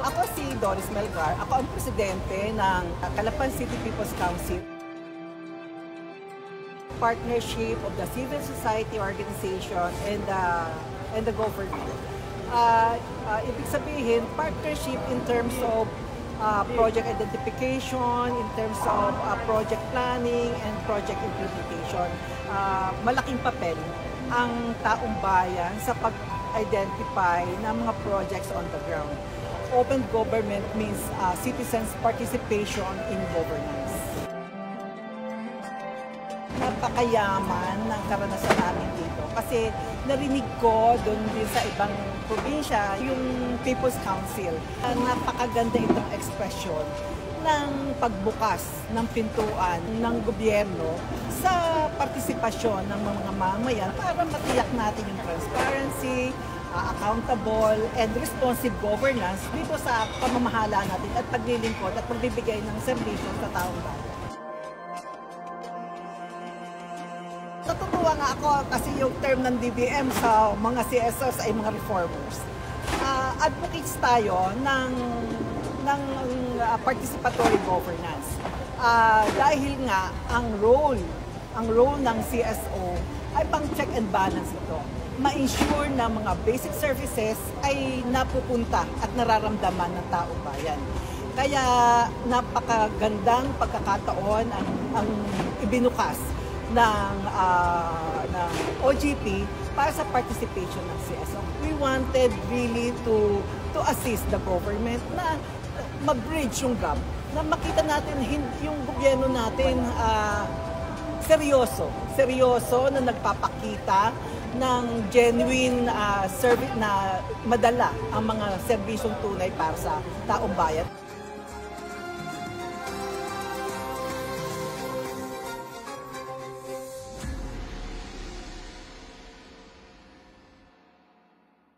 Ako si Doris Melgar. Ako ang presidente ng Calapan City People's Council. Partnership of the civil society organization and the government. Ibig sabihin, partnership in terms of project identification, in terms of project planning and project implementation. Malaking papel ang taong bayan sa pag-identify ng mga projects on the ground. Open government means citizens' participation in governance. Napakayaman ng karanasan namin dito kasi narinig ko doon din sa ibang probinsya yung People's Council. Napakaganda itong ekspresyon ng pagbukas ng pintuan ng gobyerno sa partisipasyon ng mga mamayan para matiyak natin yung transparency, accountable and responsive governance dito sa pamamahala natin at paglilingkod at pagbibigay ng serbisyo sa taong bayan. Natutuwa nga ako kasi yung term ng DBM sa mga CSOs ay mga reformers. Advocates tayo ng participatory governance. Dahil nga ang role ng CSO ay pang check and balance ito. Ma-ensure na mga basic services ay napupunta at nararamdaman ng taong bayan. Kaya napakagandang pagkakataon ang ibinukas ng OGP para sa participation ng CSO. We wanted really to assist the government na ma-bridge yung gap, na makita natin yung gobyerno natin seryoso na nagpapakita ng genuine service na madala ang mga serbisyong tunay para sa taong bayan.